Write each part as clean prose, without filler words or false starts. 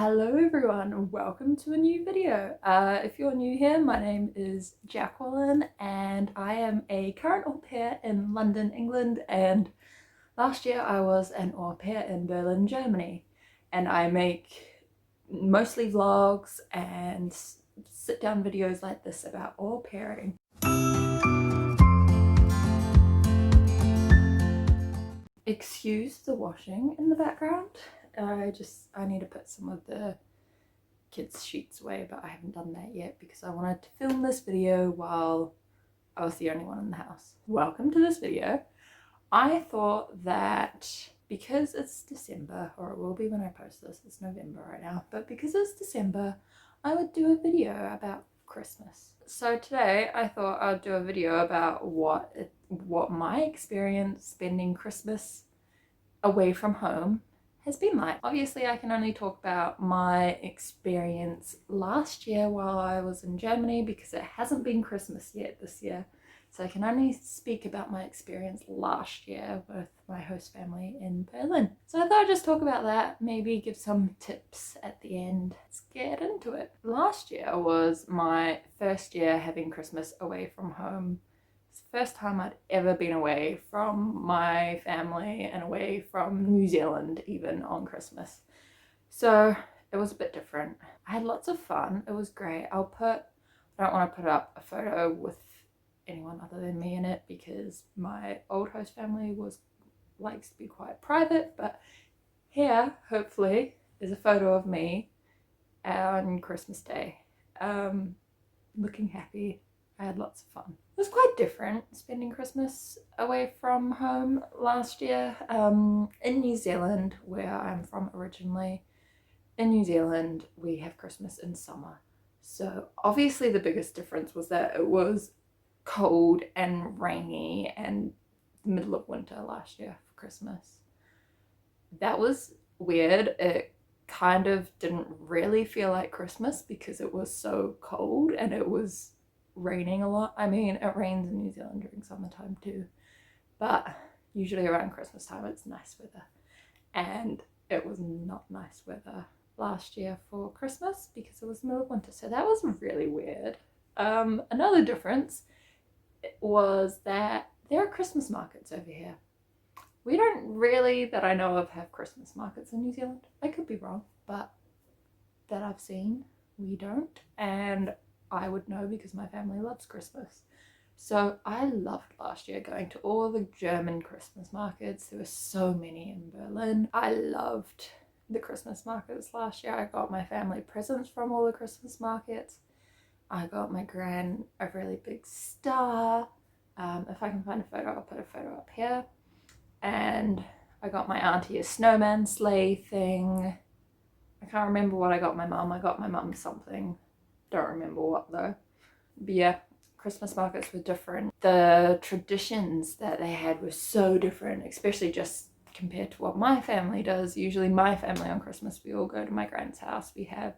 Hello everyone and welcome to a new video. If you're new here, my name is Jacqueline and I am a current au pair in London, England, and last year I was an au pair in Berlin, Germany, and I make mostly vlogs and sit down videos like this about au pairing. Excuse the washing in the background. I need to put some of the kids' sheets away, but I haven't done that yet because I wanted to film this video while I was the only one in the house. Welcome to this video. I thought that because it's December, or it will be when I post this, it's November right now, but because it's December, I would do a video about Christmas. So today I thought I'd do a video about what my experience spending Christmas away from home has been like. Obviously I can only talk about my experience last year while I was in Germany because it hasn't been Christmas yet this year. So I can only speak about my experience last year with my host family in Berlin. So I thought I'd just talk about that, maybe give some tips at the end. Let's get into it. Last year was my first year having Christmas away from home. It's the first time I'd ever been away from my family and away from New Zealand even on Christmas. So it was a bit different. I had lots of fun. It was great. I don't want to put up a photo with anyone other than me in it because my old host family likes to be quite private, but here hopefully is a photo of me on Christmas Day, looking happy. I had lots of fun. It was quite different spending Christmas away from home last year. In New Zealand, where I'm from originally, in New Zealand we have Christmas in summer. So obviously the biggest difference was that it was cold and rainy and the middle of winter last year for Christmas. That was weird. It kind of didn't really feel like Christmas because it was so cold and it was raining a lot. I mean, it rains in New Zealand during summertime too, but usually around Christmas time it's nice weather, and it was not nice weather last year for Christmas because it was the middle of winter, so that was really weird. Another difference was that there are Christmas markets over here. We don't really, that I know of, have Christmas markets in New Zealand. I could be wrong, but that I've seen, we don't, and I would know because my family loves Christmas. So I loved last year going to all the German Christmas markets. There were so many in Berlin. I loved the Christmas markets last year. I got my family presents from all the Christmas markets. I got my gran a really big star. If I can find a photo, I'll put a photo up here. And I got my auntie a snowman sleigh thing. I can't remember what I got my mum. I got my mum something. Don't remember what though. But yeah, Christmas markets were different. The traditions that they had were so different, especially just compared to what my family does. Usually my family on Christmas, we all go to my grand's house. We have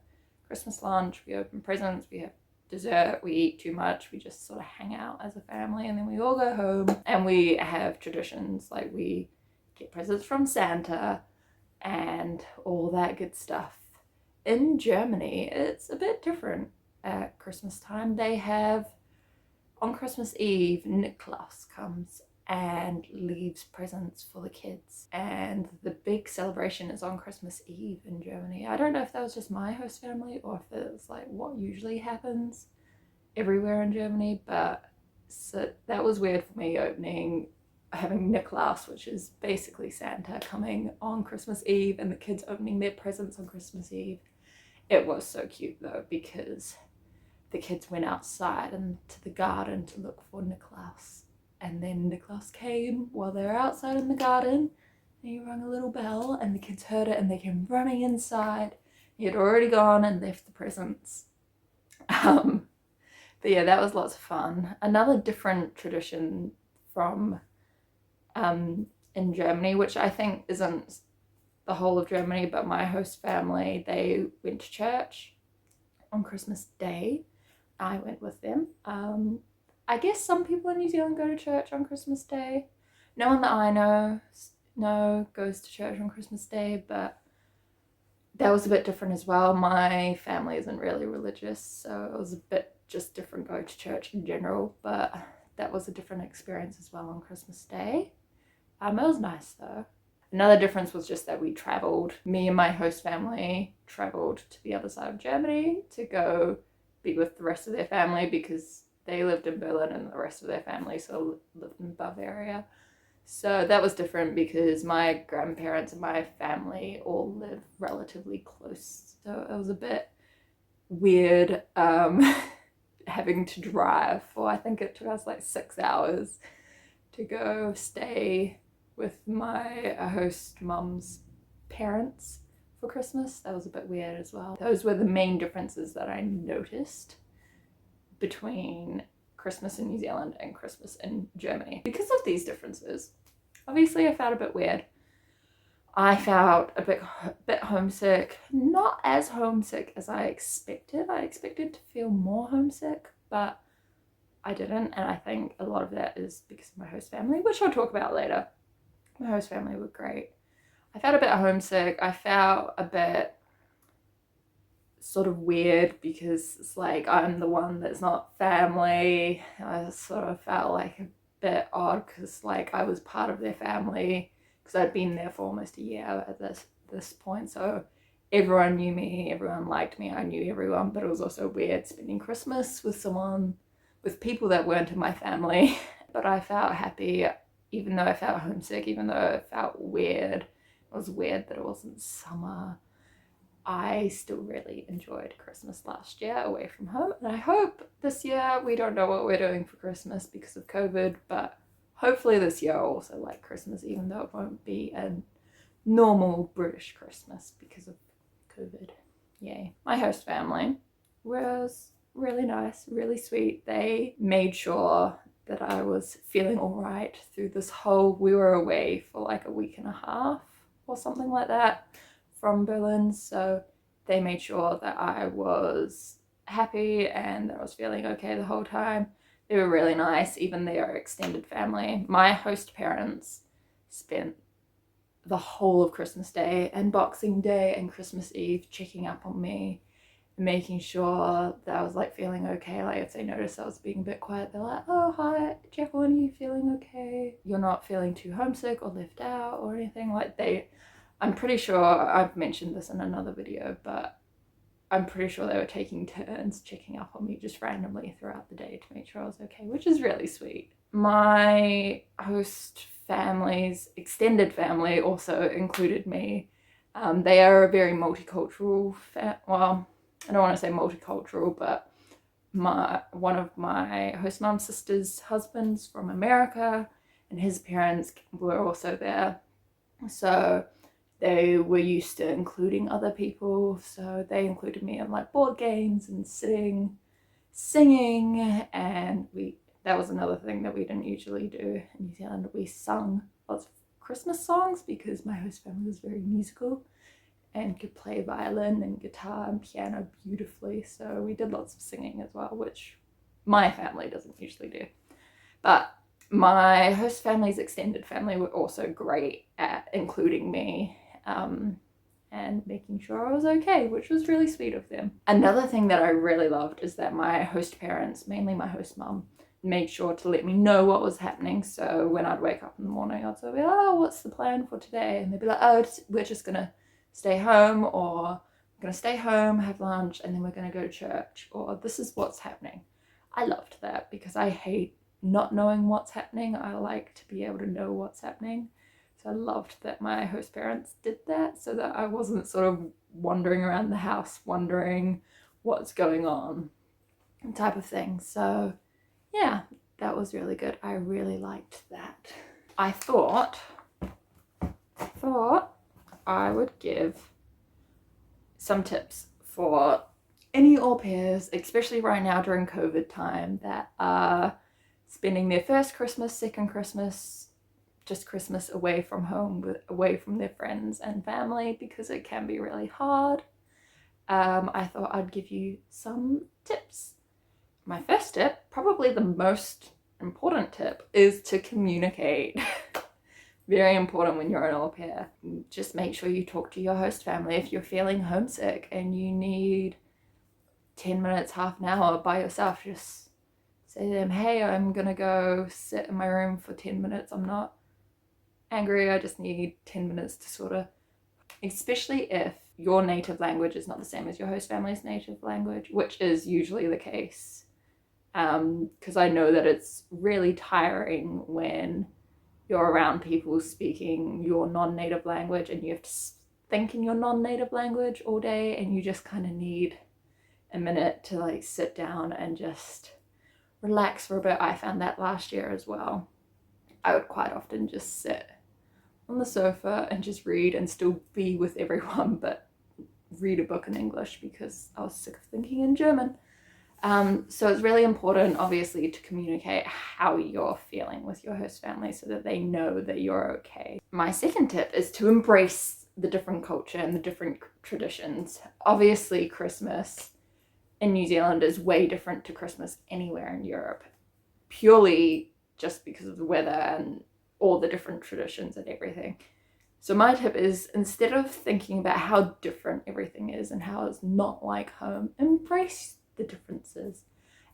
Christmas lunch, we open presents, we have dessert, we eat too much, we just sort of hang out as a family, and then we all go home and we have traditions like we get presents from Santa and all that good stuff. In Germany, it's a bit different. At Christmas time, they have, on Christmas Eve, Niklaus comes and leaves presents for the kids, and the big celebration is on Christmas Eve in Germany. I don't know if that was just my host family or if it's like what usually happens everywhere in Germany, but so that was weird for me having Niklaus, which is basically Santa, coming on Christmas Eve and the kids opening their presents on Christmas Eve. It was so cute though, because the kids went outside into the garden to look for Niklaus, and then Niklaus came while they were outside in the garden, and he rang a little bell and the kids heard it and they came running inside. He had already gone and left the presents. But yeah, that was lots of fun. Another different tradition from in Germany, which I think isn't the whole of Germany, but my host family, they went to church on Christmas Day. I went with them. I guess some people in New Zealand go to church on Christmas Day. No one that I know goes to church on Christmas Day, but that was a bit different as well. My family isn't really religious, so it was a bit just different going to church in general, but that was a different experience as well on Christmas Day. It was nice though. Another difference was just that we travelled. Me and my host family travelled to the other side of Germany to go be with the rest of their family because they lived in Berlin and the rest of their family so lived in Bavaria. So that was different because my grandparents and my family all live relatively close. So it was a bit weird having to drive for, I think it took us like 6 hours to go stay with my host mum's parents for Christmas. That was a bit weird as well. Those were the main differences that I noticed between Christmas in New Zealand and Christmas in Germany. Because of these differences, obviously I felt a bit weird. I felt a bit homesick, not as homesick as I expected. I expected to feel more homesick, but I didn't, and I think a lot of that is because of my host family, which I'll talk about later. My host family were great. I felt a bit homesick. I felt a bit sort of weird because it's like I'm the one that's not family. I sort of felt like a bit odd because like I was part of their family because I'd been there for almost a year at this point. So everyone knew me, everyone liked me, I knew everyone, but it was also weird spending Christmas with people that weren't in my family. But I felt happy, even though I felt homesick, even though it felt weird. It was weird that it wasn't summer. I still really enjoyed Christmas last year away from home, and I hope this year, we don't know what we're doing for Christmas because of COVID, but hopefully this year I'll also like Christmas, even though it won't be a normal British Christmas because of COVID. Yay. My host family was really nice, really sweet. They made sure that I was feeling all right through this whole, we were away for like a week and a half or something like that from Berlin, so they made sure that I was happy and that I was feeling okay the whole time. They were really nice, even their extended family. My host parents spent the whole of Christmas Day and Boxing Day and Christmas Eve checking up on me, making sure that I was like feeling okay. Like if they noticed I was being a bit quiet, they're like, oh hi Jacqueline, are you feeling okay? You're not feeling too homesick or left out or anything? Like I'm pretty sure I've mentioned this in another video, but I'm pretty sure they were taking turns checking up on me just randomly throughout the day to make sure I was okay, which is really sweet. My host family's extended family also included me. They are a very multicultural, well, I don't want to say multicultural, but one of my host mom's sister's husbands from America and his parents were also there. So they were used to including other people, so they included me in like board games and singing, and that was another thing that we didn't usually do in New Zealand. We sung lots of Christmas songs because my host family was very musical and could play violin and guitar and piano beautifully, so we did lots of singing as well, which my family doesn't usually do. But my host family's extended family were also great at including me and making sure I was okay, which was really sweet of them. Another thing that I really loved is that my host parents, mainly my host mum, made sure to let me know what was happening. So when I'd wake up in the morning, I'd say, oh, what's the plan for today? And they'd be like, oh, we're just gonna stay home, or we're gonna stay home, have lunch, and then we're gonna go to church, or this is what's happening. I loved that because I hate not knowing what's happening. I like to be able to know what's happening. So I loved that my host parents did that so that I wasn't sort of wandering around the house wondering what's going on type of thing. So yeah, that was really good. I really liked that. I thought I would give some tips for any au pairs, especially right now during COVID time, that are spending their first Christmas, second Christmas, just Christmas away from home, away from their friends and family, because it can be really hard. I thought I'd give you some tips. My first tip, probably the most important tip, is to communicate Very important when you're an au pair. Just make sure you talk to your host family. If you're feeling homesick and you need 10 minutes, half an hour by yourself, just say to them, hey, I'm gonna go sit in my room for 10 minutes. I'm not angry, I just need 10 minutes to sort of, especially if your native language is not the same as your host family's native language, which is usually the case. Because I know that it's really tiring when you're around people speaking your non-native language and you have to think in your non-native language all day, and you just kind of need a minute to like sit down and just relax for a bit. I found that last year as well. I would quite often just sit on the sofa and just read and still be with everyone, but read a book in English because I was sick of thinking in German. So it's really important, obviously, to communicate how you're feeling with your host family so that they know that you're okay. My second tip is to embrace the different culture and the different traditions. Obviously, Christmas in New Zealand is way different to Christmas anywhere in Europe, purely just because of the weather and all the different traditions and everything. So my tip is, instead of thinking about how different everything is and how it's not like home, embrace the differences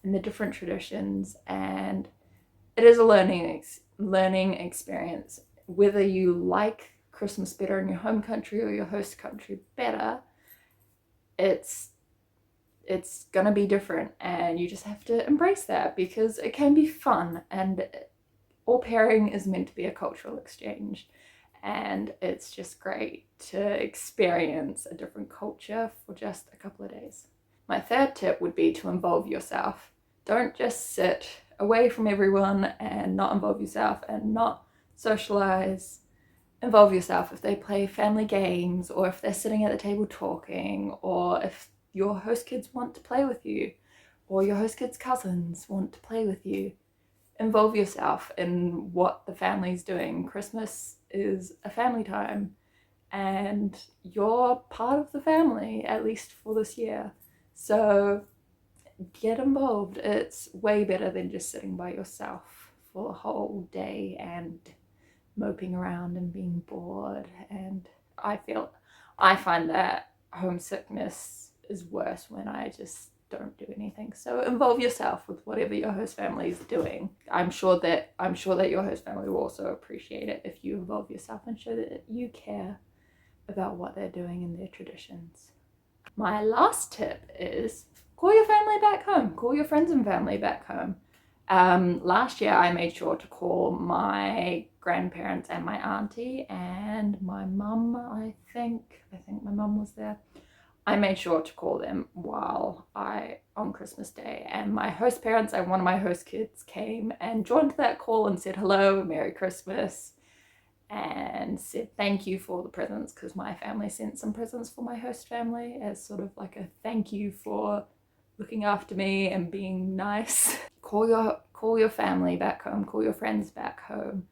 and the different traditions. And it is a learning experience. Whether you like Christmas better in your home country or your host country better, it's gonna be different, and you just have to embrace that because it can be fun. And au pairing is meant to be a cultural exchange, and it's just great to experience a different culture for just a couple of days. My third tip would be to involve yourself. Don't just sit away from everyone and not involve yourself and not socialize. Involve yourself. If they play family games, or if they're sitting at the table talking, or if your host kids want to play with you, or your host kids' cousins want to play with you, involve yourself in what the family's doing. Christmas is a family time, and you're part of the family, at least for this year. So get involved. It's way better than just sitting by yourself for a whole day and moping around and being bored. And I find that homesickness is worse when I just don't do anything. So involve yourself with whatever your host family is doing. I'm sure that your host family will also appreciate it if you involve yourself and show that you care about what they're doing and their traditions. My last tip is call your family back home. Call your friends and family back home. Last year I made sure to call my grandparents and my auntie and my mum. I think my mum was there. I made sure to call them on Christmas Day, and my host parents and one of my host kids came and joined that call and said hello, Merry Christmas, and said thank you for the presents, because my family sent some presents for my host family as sort of like a thank you for looking after me and being nice. Call your family back home, call your friends back home,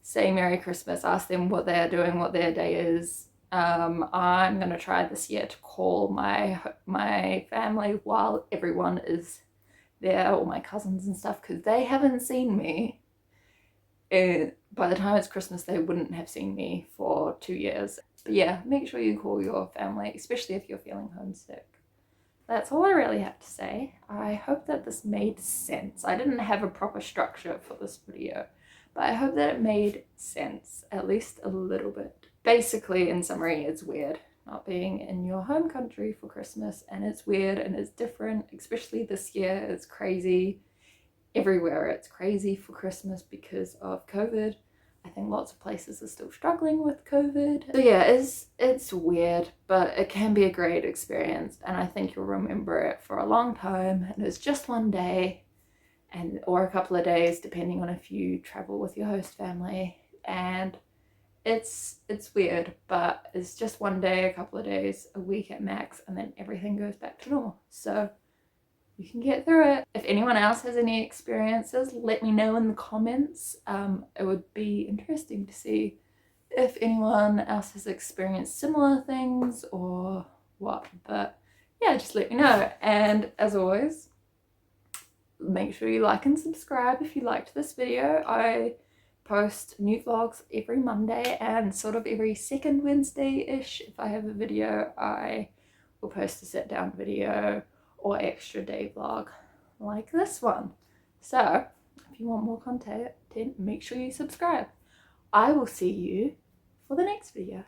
say Merry Christmas, ask them what they're doing, what their day is. I'm gonna try this year to call my family while everyone is there, all my cousins and stuff, because they haven't seen me. By the time it's Christmas, they wouldn't have seen me for 2 years. But yeah, make sure you call your family, especially if you're feeling homesick. That's all I really have to say. I hope that this made sense. I didn't have a proper structure for this video, but I hope that it made sense, at least a little bit. Basically, in summary, it's weird not being in your home country for Christmas, and it's weird and it's different, especially this year. It's crazy everywhere. It's crazy for Christmas because of COVID. I think lots of places are still struggling with COVID. So yeah, it's weird, but it can be a great experience, and I think you'll remember it for a long time. And it's just one day or a couple of days, depending on if you travel with your host family. And it's weird, but it's just one day, a couple of days, a week at max, and then everything goes back to normal. So you can get through it. If anyone else has any experiences, let me know in the comments. It would be interesting to see if anyone else has experienced similar things or what. But yeah, just let me know. And as always, make sure you like and subscribe if you liked this video. I post new vlogs every Monday, and sort of every second Wednesday-ish, if I have a video, I will post a sit down video or extra day vlog like this one. So if you want more content, make sure you subscribe. I will see you for the next video.